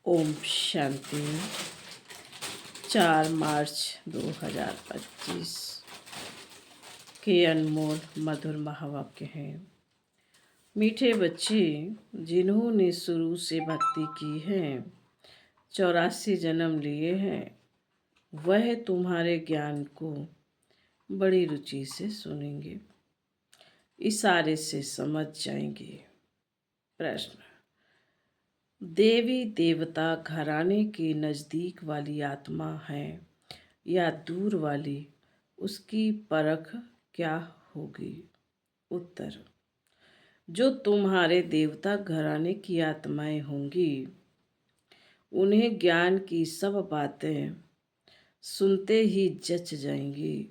ओम शांति। 4 मार्च 2025 के अनमोल मधुर महावाक्य हैं। मीठे बच्चे, जिन्होंने शुरू से भक्ति की है, 84 जन्म लिए हैं, वह तुम्हारे ज्ञान को बड़ी रुचि से सुनेंगे, इशारे से समझ जाएंगे। प्रश्न: देवी देवता घराने के नज़दीक वाली आत्मा है या दूर वाली, उसकी परख क्या होगी? उत्तर: जो तुम्हारे देवता घराने की आत्माएं होंगी, उन्हें ज्ञान की सब बातें सुनते ही जच जाएंगी,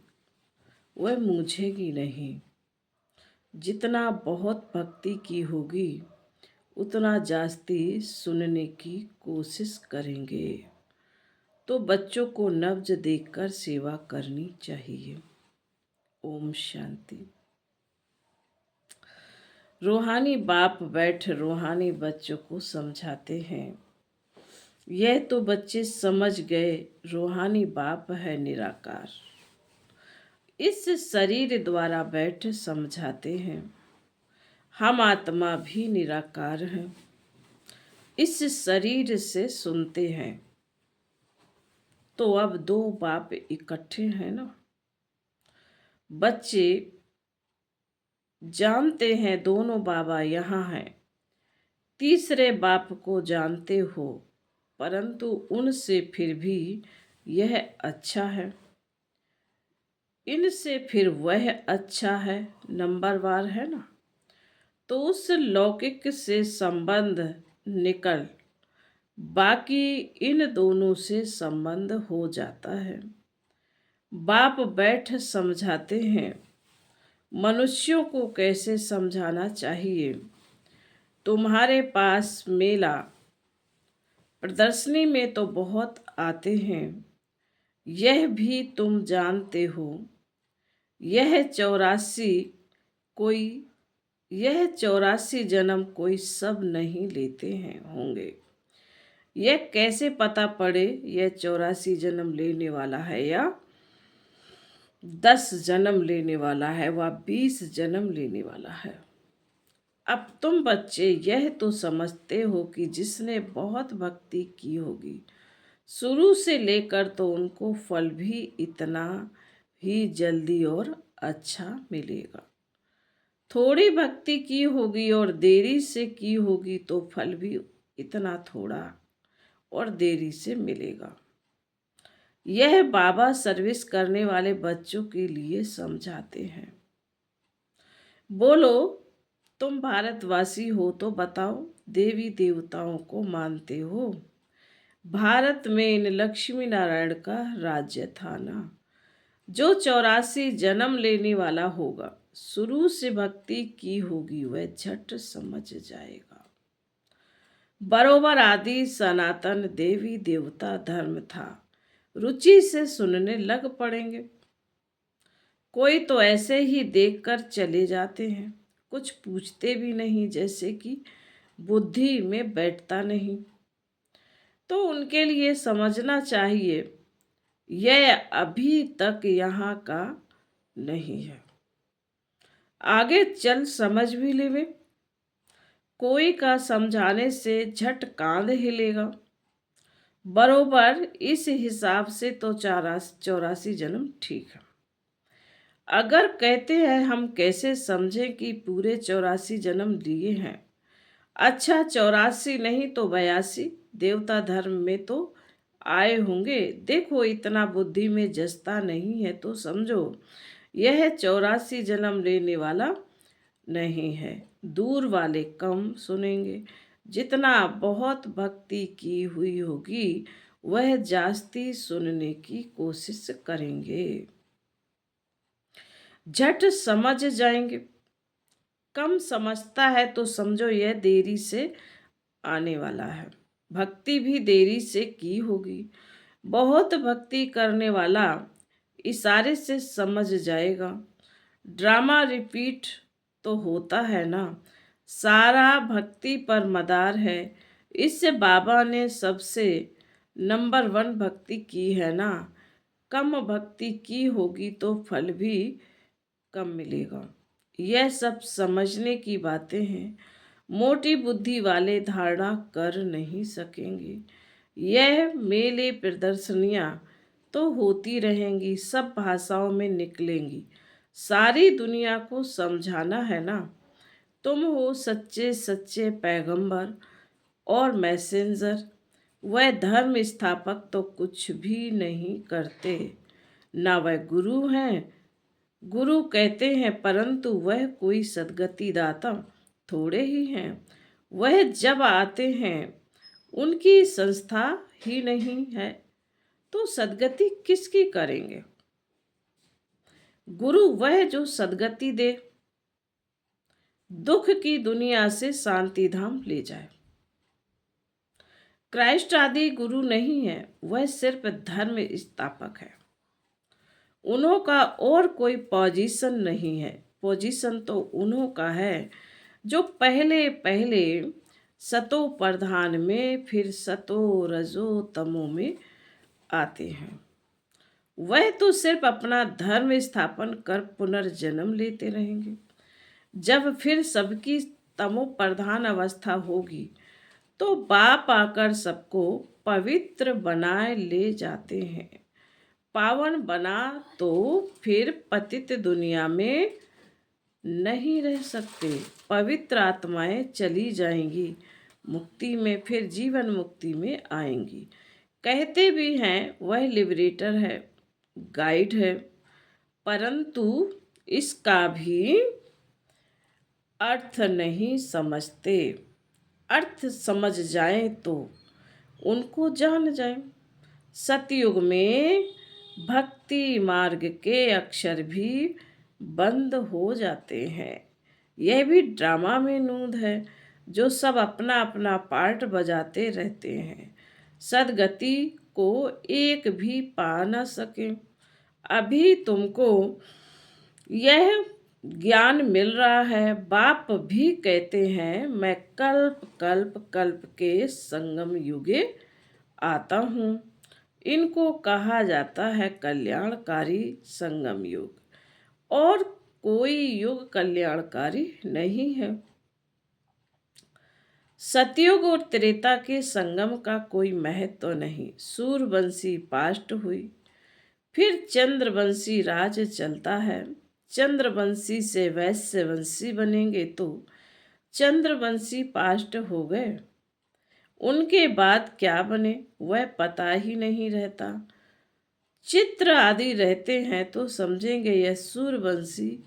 वह मूझेगी नहीं। जितना बहुत भक्ति की होगी, उतना जास्ती सुनने की कोशिश करेंगे। तो बच्चों को नब्ज देखकर सेवा करनी चाहिए। ओम शांति। रूहानी बाप बैठ रूहानी बच्चों को समझाते हैं। यह तो बच्चे समझ गए, रूहानी बाप है निराकार। इस शरीर द्वारा बैठ समझाते हैं, हम आत्मा भी निराकार हैं। इस शरीर से सुनते हैं, तो अब 2 बाप इकट्ठे हैं ना। बच्चे जानते हैं दोनों बाबा यहाँ हैं। तीसरे बाप को जानते हो, परंतु उनसे फिर भी यह अच्छा है, इनसे फिर वह अच्छा है, नंबरवार है ना। तो उस लौकिक से संबंध निकल बाकी इन दोनों से संबंध हो जाता है। बाप बैठ समझाते हैं, मनुष्यों को कैसे समझाना चाहिए। तुम्हारे पास मेला प्रदर्शनी में तो बहुत आते हैं, यह भी तुम जानते हो। यह 84 जन्म कोई सब नहीं लेते हैं होंगे। यह कैसे पता पड़े यह 84 जन्म लेने वाला है या 10 जन्म लेने वाला है व 20 जन्म लेने वाला है? अब तुम बच्चे यह तो समझते हो कि जिसने बहुत भक्ति की होगी, शुरू से लेकर, तो उनको फल भी इतना ही जल्दी और अच्छा मिलेगा। थोड़ी भक्ति की होगी और देरी से की होगी, तो फल भी इतना थोड़ा और देरी से मिलेगा। यह बाबा सर्विस करने वाले बच्चों के लिए समझाते हैं। बोलो, तुम भारतवासी हो तो बताओ, देवी देवताओं को मानते हो? भारत में इन लक्ष्मी नारायण का राज्य था ना। जो 84 जन्म लेने वाला होगा, शुरू से भक्ति की होगी, वह झट समझ जाएगा। बरोबर आदि सनातन देवी देवता धर्म था, रुचि से सुनने लग पड़ेंगे। कोई तो ऐसे ही देखकर चले जाते हैं, कुछ पूछते भी नहीं, जैसे कि बुद्धि में बैठता नहीं। तो उनके लिए समझना चाहिए, यह अभी तक यहाँ का नहीं है, आगे चल समझ भी लेवे। कोई का समझाने से झट कांध हिलेगा। बरोबर इस हिसाब से तो 84 जन्म ठीक है। अगर कहते हैं हम कैसे समझें कि पूरे 84 जन्म लिए हैं? अच्छा, 84 नहीं तो 82 देवता धर्म में तो आए होंगे। देखो, इतना बुद्धि में जसता नहीं है तो समझो यह 84 जन्म लेने वाला नहीं है। दूर वाले कम सुनेंगे। जितना बहुत भक्ति की हुई होगी, वह जास्ती सुनने की कोशिश करेंगे, झट समझ जाएंगे। कम समझता है तो समझो यह देरी से आने वाला है। भक्ति भी देरी से की होगी। बहुत भक्ति करने वाला इशारे से समझ जाएगा। ड्रामा रिपीट तो होता है ना। सारा भक्ति पर मदार है, इससे बाबा ने सबसे नंबर 1 भक्ति की है ना। कम भक्ति की होगी तो फल भी कम मिलेगा। यह सब समझने की बातें हैं। मोटी बुद्धि वाले धारणा कर नहीं सकेंगे। यह मेले प्रदर्शनियां तो होती रहेंगी, सब भाषाओं में निकलेंगी। सारी दुनिया को समझाना है ना। तुम हो सच्चे सच्चे पैगंबर और मैसेंजर। वह धर्म स्थापक तो कुछ भी नहीं करते, ना वह गुरु हैं। गुरु कहते हैं परंतु वह कोई सद्गति दाता थोड़े ही हैं। वह जब आते हैं उनकी संस्था ही नहीं है तो सद्गति किसकी करेंगे। गुरु वह जो सद्गति दे, दुख की दुनिया से शांति धाम ले जाए। क्राइस्ट आदि गुरु नहीं है, वह सिर्फ धर्म स्थापक है। उन्हों का और कोई पोजीशन नहीं है। पोजीशन तो उन्हों का है जो पहले पहले सतो प्रधान में फिर सतो रजो तमो में आते हैं। वह तो सिर्फ अपना धर्म स्थापन कर पुनर्जन्म लेते रहेंगे। जब फिर सबकी तमो प्रधान अवस्था होगी तो बाप आकर सबको पवित्र बनाए ले जाते हैं। पावन बना तो फिर पतित दुनिया में नहीं रह सकते। पवित्र आत्माएं चली जाएंगी मुक्ति में, फिर जीवन मुक्ति में आएंगी। कहते भी हैं वह लिबरेटर है, गाइड है, परंतु इसका भी अर्थ नहीं समझते। अर्थ समझ जाएं तो उनको जान जाएं। सतयुग में भक्ति मार्ग के अक्षर भी बंद हो जाते हैं। यह भी ड्रामा में नूंद है जो सब अपना अपना पार्ट बजाते रहते हैं। सदगति को एक भी पा न सके। अभी तुमको यह ज्ञान मिल रहा है। बाप भी कहते हैं मैं कल्प कल्प कल्प के संगम युगे आता हूँ। इनको कहा जाता है कल्याणकारी संगम युग, और कोई युग कल्याणकारी नहीं है। सतयुग और त्रेता के संगम का कोई महत्व नहीं। सूर्यवंशी पास्ट हुई, फिर चंद्रवंशी राज चलता है। चंद्रवंशी से वैश्यवंशी बनेंगे तो चंद्रवंशी पास्ट हो गए। उनके बाद क्या बने वह पता ही नहीं रहता। चित्र आदि रहते हैं तो समझेंगे यह सूर्यवंशी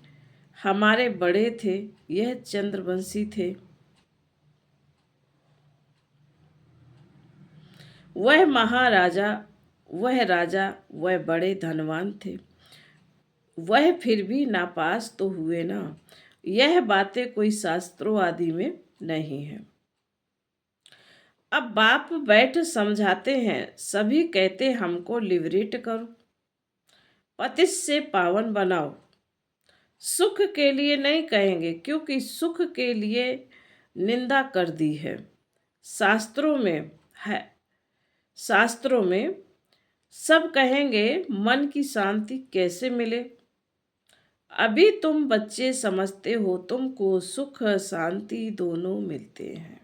हमारे बड़े थे, यह चंद्रवंशी थे। वह महाराजा, वह राजा, वह बड़े धनवान थे। वह फिर भी नापास तो हुए ना। यह बातें कोई शास्त्रों आदि में नहीं है। अब बाप बैठ समझाते हैं। सभी कहते हमको लिबरेट करो, पतित से पावन बनाओ। सुख के लिए नहीं कहेंगे क्योंकि सुख के लिए निंदा कर दी है। शास्त्रों में है, शास्त्रों में सब कहेंगे मन की शांति कैसे मिले। अभी तुम बच्चे समझते हो तुमको सुख शांति दोनों मिलते हैं।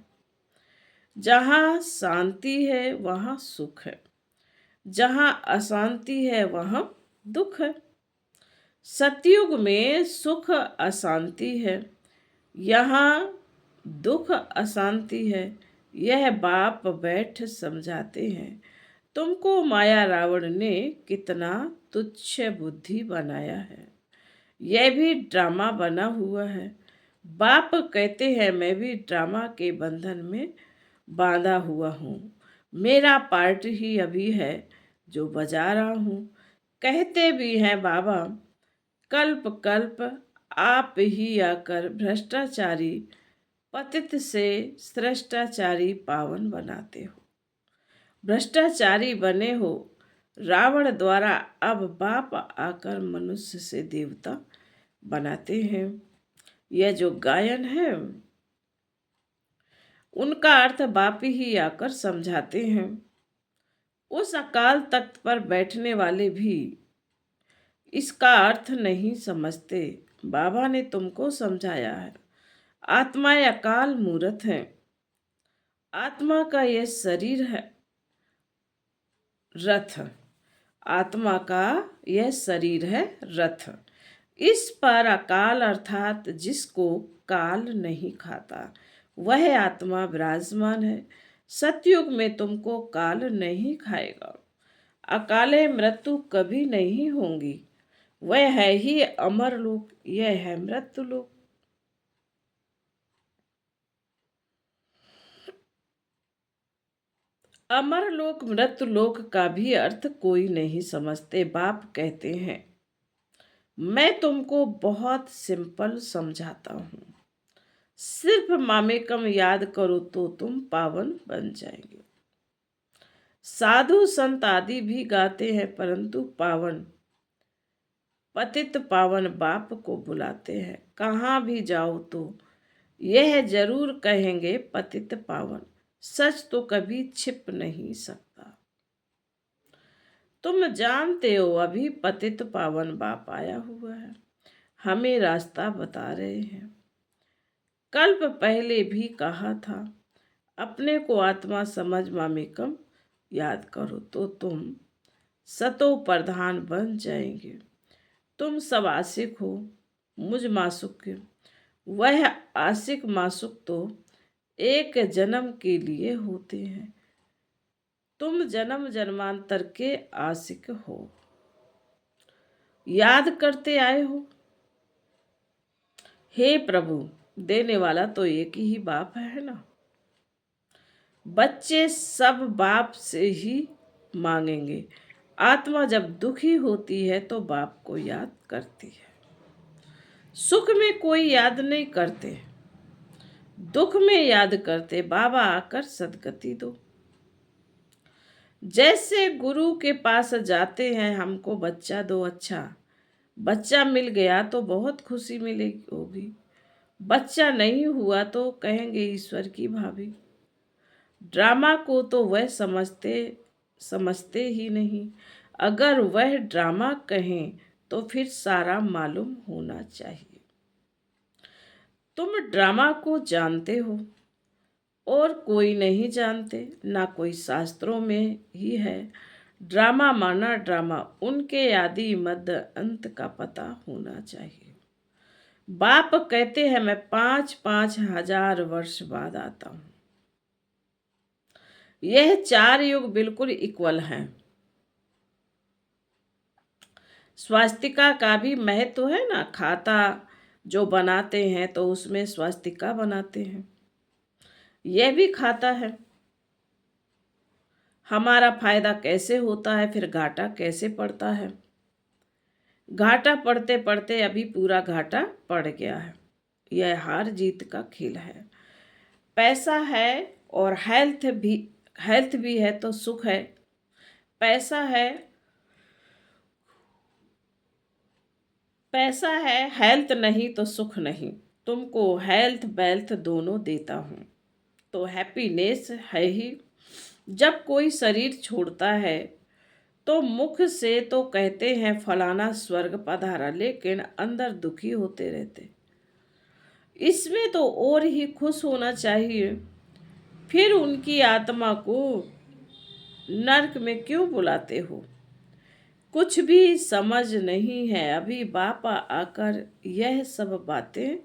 जहाँ शांति है वहाँ सुख है, जहाँ अशांति है वहाँ दुख है। सतयुग में सुख अशांति है, यहाँ दुख अशांति है। यह बाप बैठ समझाते हैं। तुमको माया रावण ने कितना तुच्छ बुद्धि बनाया है। यह भी ड्रामा बना हुआ है। बाप कहते हैं मैं भी ड्रामा के बंधन में बांधा हुआ हूँ। मेरा पार्ट ही अभी है जो बजा रहा हूँ। कहते भी हैं बाबा कल्प कल्प आप ही आकर भ्रष्टाचारी पतित से श्रेष्ठाचारी पावन बनाते हो। भ्रष्टाचारी बने हो रावण द्वारा, अब बाप आकर मनुष्य से देवता बनाते हैं। यह जो गायन है उनका अर्थ बाप ही आकर समझाते हैं। उस अकाल तख्त पर बैठने वाले भी इसका अर्थ नहीं समझते। बाबा ने तुमको समझाया है। आत्मा अकाल मूर्त है। आत्मा का यह शरीर है रथ। आत्मा का यह शरीर है रथ। इस पर अकाल अर्थात जिसको काल नहीं खाता वह आत्मा विराजमान है। सतयुग में तुमको काल नहीं खाएगा। अकाले मृत्यु कभी नहीं होंगी। वह है ही अमर लोक, यह है मृत्यु लोक। अमर लोक मृत्यु लोक का भी अर्थ कोई नहीं समझते। बाप कहते हैं मैं तुमको बहुत सिंपल समझाता हूँ। सिर्फ मामेकम याद करो तो तुम पावन बन जाएंगे। साधु संत आदि भी गाते हैं परंतु पावन पतित पावन बाप को बुलाते हैं। कहाँ भी जाओ तो यह जरूर कहेंगे पतित पावन। सच तो कभी छिप नहीं सकता। तुम जानते हो अभी पतित पावन बाप आया हुआ है, हमें रास्ता बता रहे हैं। कल्प पहले भी कहा था अपने को आत्मा समझ मामेकम याद करो तो तुम सतो प्रधान बन जाएंगे। तुम सब आशिक हो मुझ मासुक के। वह आशिक मासुक तो एक जन्म के लिए होते हैं। तुम जन्म जन्मांतर के आशिक हो। याद करते आए हो। हे प्रभु, देने वाला तो एक ही बाप है ना। बच्चे सब बाप से ही मांगेंगे। आत्मा जब दुखी होती है तो बाप को याद करती है। सुख में कोई याद नहीं करते, दुख में याद करते। बाबा आकर सदगति दो। जैसे गुरु के पास जाते हैं हमको बच्चा दो, अच्छा बच्चा मिल गया तो बहुत खुशी मिलेगी होगी। बच्चा नहीं हुआ तो कहेंगे ईश्वर की भाभी। ड्रामा को तो वह समझते ही नहीं। अगर वह ड्रामा कहें तो फिर सारा मालूम होना चाहिए। तुम ड्रामा को जानते हो और कोई नहीं जानते, ना कोई शास्त्रों में ही है। ड्रामा माना ड्रामा, उनके आदि मध्य अंत का पता होना चाहिए। बाप कहते हैं मैं 5-5 हजार वर्ष बाद आता हूँ। यह 4 युग बिल्कुल इक्वल हैं। स्वास्तिका का भी महत्व है ना। खाता जो बनाते हैं तो उसमें स्वास्तिका बनाते हैं। यह भी खाता है। हमारा फायदा कैसे होता है, फिर घाटा कैसे पड़ता है। घाटा पड़ते पड़ते अभी पूरा घाटा पड़ गया है। यह हार जीत का खेल है। पैसा है और हेल्थ भी है तो सुख है। पैसा है हेल्थ नहीं तो सुख नहीं। तुमको हेल्थ वेल्थ दोनों देता हूँ तो हैप्पीनेस है ही। जब कोई शरीर छोड़ता है तो मुख से तो कहते हैं फलाना स्वर्ग पधारा, लेकिन अंदर दुखी होते रहते। इसमें तो और ही खुश होना चाहिए। फिर उनकी आत्मा को नरक में क्यों बुलाते हो। कुछ भी समझ नहीं है। अभी बापा आकर यह सब बातें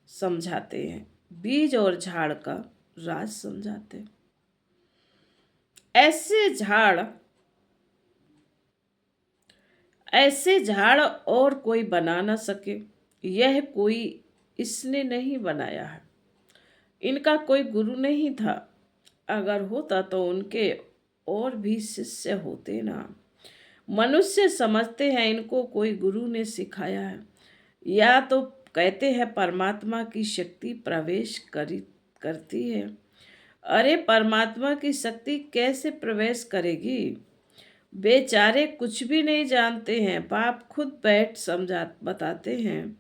समझाते हैं। बीज और झाड़ का राज समझाते हैं। ऐसे झाड़ और कोई बना ना सके। यह कोई इसने नहीं बनाया है। इनका कोई गुरु नहीं था। अगर होता तो उनके और भी शिष्य होते ना। मनुष्य समझते हैं इनको कोई गुरु ने सिखाया है, या तो कहते हैं परमात्मा की शक्ति प्रवेश करती है। अरे परमात्मा की शक्ति कैसे प्रवेश करेगी। बेचारे कुछ भी नहीं जानते हैं। बाप खुद बैठ बताते हैं।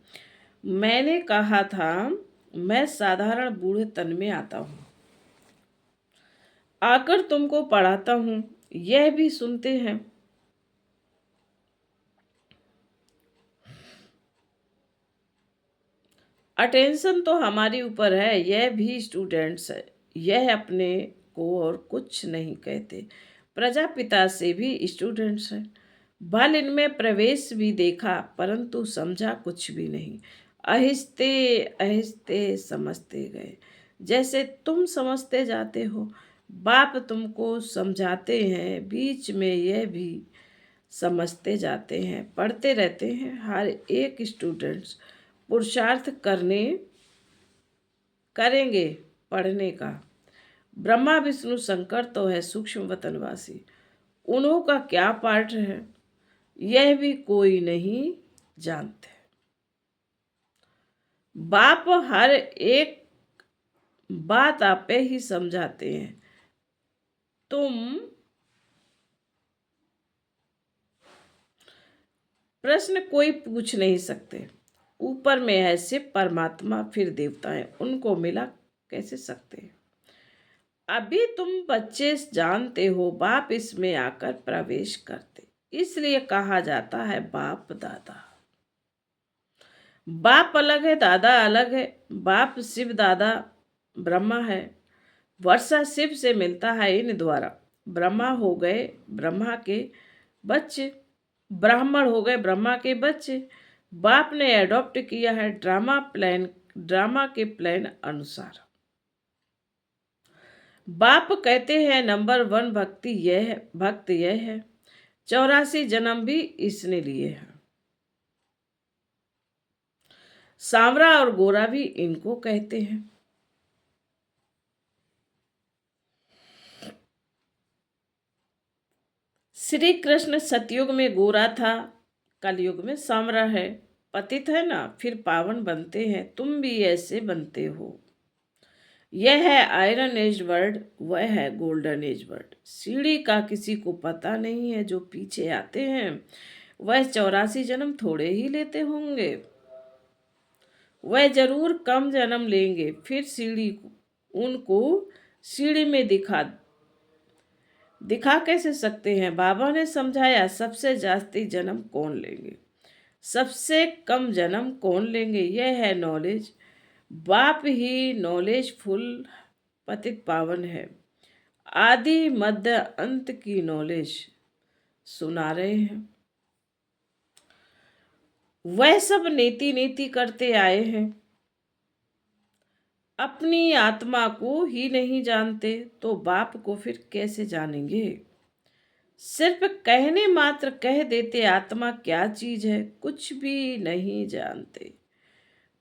मैंने कहा था मैं साधारण बूढ़े तन में आता हूँ। आकर तुमको पढ़ाता हूँ, यह भी सुनते हैं। अटेंशन तो हमारी ऊपर है, यह भी स्टूडेंट्स है, यह अपने को और कुछ नहीं कहते। प्रजापिता से भी स्टूडेंट्स हैं। बाल इनमें प्रवेश भी देखा, परंतु समझा कुछ भी नहीं। आहिस्ते आहिस्ते समझते गए, जैसे तुम समझते जाते हो। बाप तुमको समझाते हैं, बीच में यह भी समझते जाते हैं, पढ़ते रहते हैं। हर एक स्टूडेंट्स पुरुषार्थ करेंगे पढ़ने का। ब्रह्मा विष्णु शंकर तो है सूक्ष्म वतनवासी, उन्हों का क्या पार्ट है यह भी कोई नहीं जानते। बाप हर एक बात आपे ही समझाते हैं, तुम प्रश्न कोई पूछ नहीं सकते। ऊपर में है शिव परमात्मा, फिर देवताएं, उनको मिला कैसे सकते। अभी तुम बच्चे जानते हो, बाप इसमें आकर प्रवेश करते, इसलिए कहा जाता है बाप दादा। बाप अलग है, दादा अलग है। बाप शिव, दादा ब्रह्मा है। वर्षा शिव से मिलता है इन द्वारा। ब्रह्मा हो गए ब्रह्मा के बच्चे, ब्राह्मण हो गए ब्रह्मा के बच्चे। बाप ने एडॉप्ट किया है ड्रामा के प्लान अनुसार। बाप कहते हैं नंबर 1 भक्त यह है। 84 जन्म भी इसने लिए हैं। सांवरा और गोरा भी इनको कहते हैं। श्री कृष्ण सतयुग में गोरा था, कलयुग में सांवरा है। पतित है ना, फिर पावन बनते हैं, तुम भी ऐसे बनते हो। यह है आयरन एज वर्ड, वह है गोल्डन एज वर्ड। सीढ़ी का किसी को पता नहीं है, जो पीछे आते हैं वह 84 जन्म थोड़े ही लेते होंगे। वह जरूर कम जन्म लेंगे, फिर सीढ़ी उनको सीढ़ी में दिखा कैसे सकते हैं। बाबा ने समझाया सबसे जास्ती जन्म कौन लेंगे, सबसे कम जन्म कौन लेंगे, यह है नॉलेज। बाप ही नॉलेजफुल पतित पावन है। आदि मध्य अंत की नॉलेज सुना रहे हैं। वह सब नीति नीति करते आए हैं, अपनी आत्मा को ही नहीं जानते, तो बाप को फिर कैसे जानेंगे। सिर्फ कहने मात्र कह देते आत्मा क्या चीज है, कुछ भी नहीं जानते।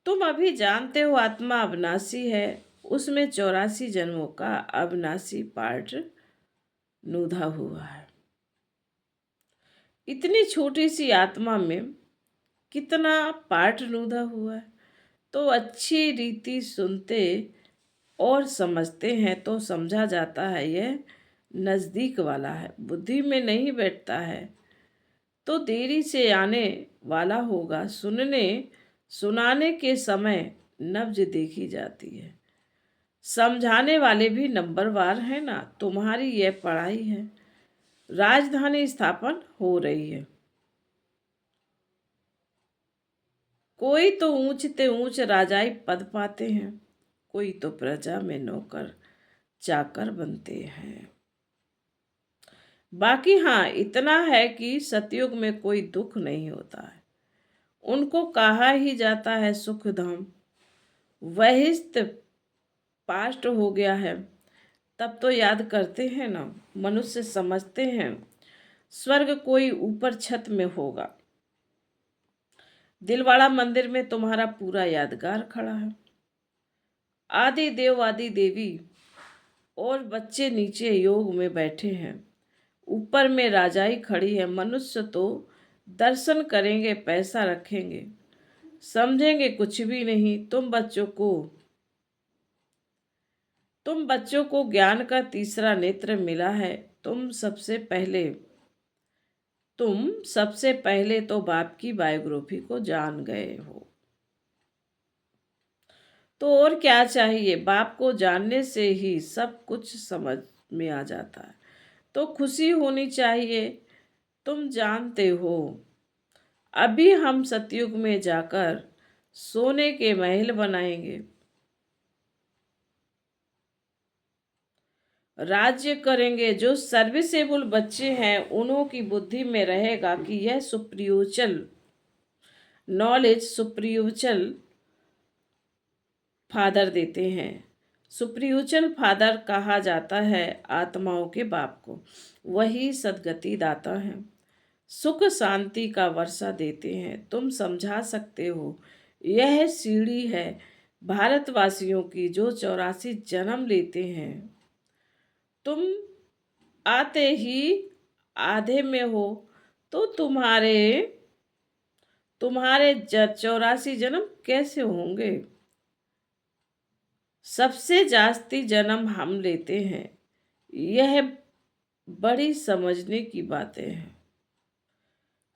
तुम अभी जानते हो आत्मा अविनाशी है, उसमें 84 जन्मों का अविनाशी पार्ट नूधा हुआ है। इतनी छोटी सी आत्मा में कितना पार्ट नूधा हुआ है। तो अच्छी रीति सुनते और समझते हैं तो समझा जाता है यह नज़दीक वाला है, बुद्धि में नहीं बैठता है तो देरी से आने वाला होगा। सुनाने के समय नब्ज देखी जाती है। समझाने वाले भी नंबरवार है ना। तुम्हारी यह पढ़ाई है, राजधानी स्थापन हो रही है। कोई तो ऊंचते ऊंच राजाई पद पाते हैं, कोई तो प्रजा में नौकर चाकर बनते हैं। बाकी हाँ इतना है कि सतयुग में कोई दुख नहीं होता है, उनको कहा ही जाता है सुख धाम। वहिस्त पास्ट हो गया है, तब तो याद करते हैं ना। मनुष्य समझते हैं स्वर्ग कोई ऊपर छत में होगा। दिलवाड़ा मंदिर में तुम्हारा पूरा यादगार खड़ा है। आदि देव आदि देवी और बच्चे नीचे योग में बैठे हैं, ऊपर में राजाई खड़ी है। मनुष्य तो दर्शन करेंगे, पैसा रखेंगे, समझेंगे कुछ भी नहीं। तुम बच्चों को ज्ञान का तीसरा नेत्र मिला है। तुम सबसे पहले तो बाप की बायोग्राफी को जान गए हो, तो और क्या चाहिए। बाप को जानने से ही सब कुछ में आ जाता है। तो खुशी होनी चाहिए। तुम जानते हो, अभी हम सतयुग में जाकर सोने के महल बनाएंगे, राज्य करेंगे। जो सर्विसेबल बच्चे हैं उन्हों की बुद्धि में रहेगा कि यह सुप्रियोचल नॉलेज सुप्रियोचल फादर देते हैं। सुप्रियोचल फादर कहा जाता है आत्माओं के बाप को। वही सद्गति दाता है, सुख शांति का वर्षा देते हैं। तुम समझा सकते हो, यह सीढ़ी है भारतवासियों की जो 84 जन्म लेते हैं। तुम आते ही आधे में हो तो तुम्हारे 84 जन्म कैसे होंगे? सबसे जास्ती जन्म हम लेते हैं। यह बड़ी समझने की बातें हैं।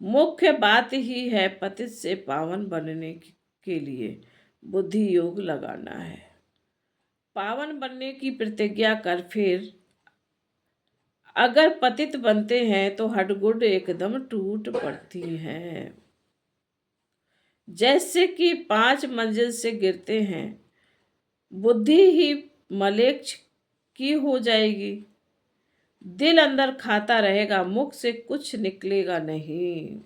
मुख्य बात ही है पतित से पावन बनने के लिए बुद्धि योग लगाना है। पावन बनने की प्रतिज्ञा कर फिर अगर पतित बनते हैं तो हडगुड एकदम टूट पड़ती हैं। जैसे कि 5 मंजिल से गिरते हैं, बुद्धि ही मलेच्छ की हो जाएगी। दिल अंदर खाता रहेगा, मुख से कुछ निकलेगा नहीं।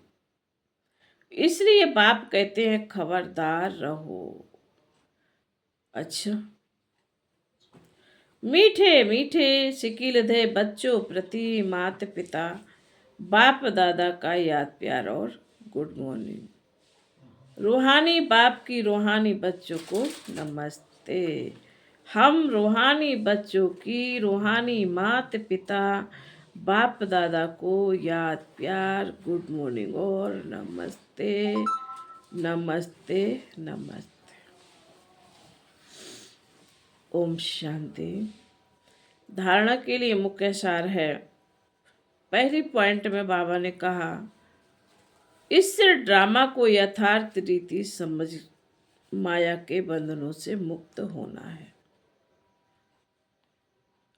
इसलिए बाप कहते हैं खबरदार रहो। अच्छा, मीठे मीठे सिकिलधे बच्चों प्रति माता पिता बाप दादा का याद प्यार और गुड मॉर्निंग। रूहानी बाप की रूहानी बच्चों को नमस्ते। हम रूहानी बच्चों की रूहानी माता पिता बाप दादा को याद प्यार गुड मॉर्निंग और नमस्ते नमस्ते नमस्ते। ओम शांति। धारणा के लिए मुख्य सार है। पहली पॉइंट में बाबा ने कहा, इस ड्रामा को यथार्थ रीति समझ माया के बंधनों से मुक्त होना है।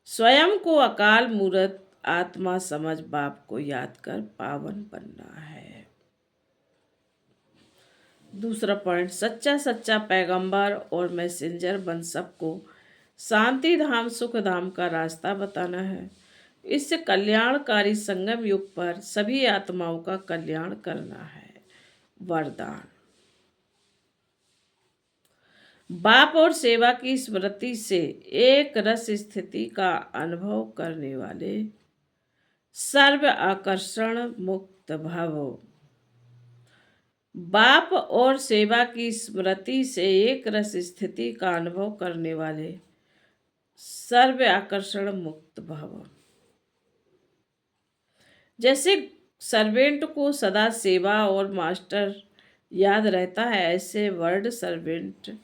स्वयं को अकाल मूर्त आत्मा समझ बाप को याद कर पावन बनना है। दूसरा पॉइंट, सच्चा सच्चा पैगंबर और मैसेंजर बन सबको शांति धाम सुख धाम का रास्ता बताना है। इस कल्याणकारी संगम युग पर सभी आत्माओं का कल्याण करना है। वरदान, बाप और सेवा की स्मृति से एक रस स्थिति का अनुभव करने वाले सर्व आकर्षण मुक्त भव। बाप और सेवा की स्मृति से एक रस स्थिति का अनुभव करने वाले सर्व आकर्षण मुक्त भव। जैसे सर्वेंट को सदा सेवा और मास्टर याद रहता है, ऐसे वर्ड सर्वेंट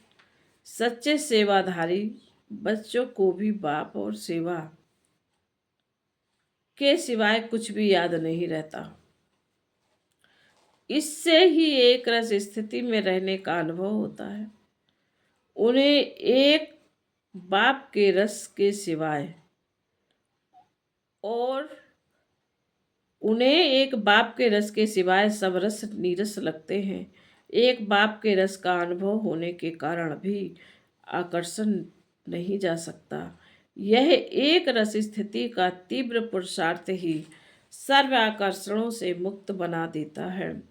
सच्चे सेवाधारी बच्चों को भी बाप और सेवा के सिवाय कुछ भी याद नहीं रहता। इससे ही एक रस स्थिति में रहने का अनुभव होता है। उन्हें एक बाप के रस के सिवाय सब रस नीरस लगते हैं। एक बाप के रस का अनुभव होने के कारण भी आकर्षण नहीं जा सकता। यह एक रस स्थिति का तीव्र पुरुषार्थ ही सर्व आकर्षणों से मुक्त बना देता है।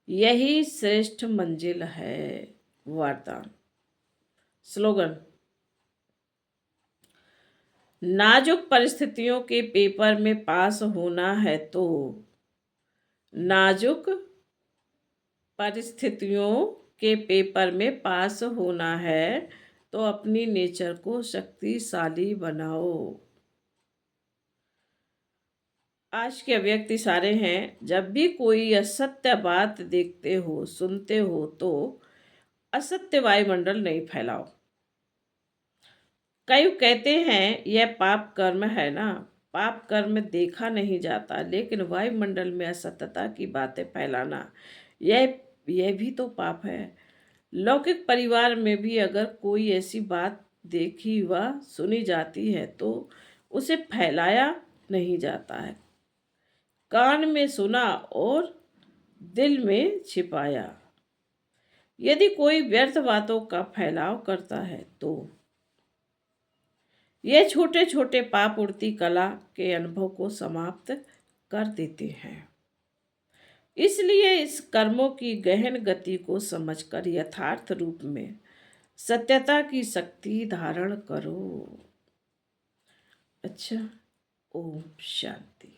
यही श्रेष्ठ मंजिल है। वरदान। स्लोगन, नाजुक परिस्थितियों के पेपर में पास होना है तो नाजुक परिस्थितियों के पेपर में पास होना है तो अपनी नेचर को शक्तिशाली बनाओ। आज के अव्यक्त सारे हैं, जब भी कोई असत्य बात देखते हो सुनते हो तो असत्य वायुमंडल नहीं फैलाओ। कई कहते हैं यह पाप कर्म है ना। पाप कर्म देखा नहीं जाता, लेकिन वायुमंडल में असत्यता की बातें फैलाना यह भी तो पाप है। लौकिक परिवार में भी अगर कोई ऐसी बात देखी व सुनी जाती है तो उसे फैलाया नहीं जाता है। कान में सुना और दिल में छिपाया। यदि कोई व्यर्थ बातों का फैलाव करता है तो ये छोटे छोटे पाप उड़ती कला के अनुभव को समाप्त कर देते हैं। इसलिए इस कर्मों की गहन गति को समझकर यथार्थ रूप में सत्यता की शक्ति धारण करो। अच्छा, ओम शांति।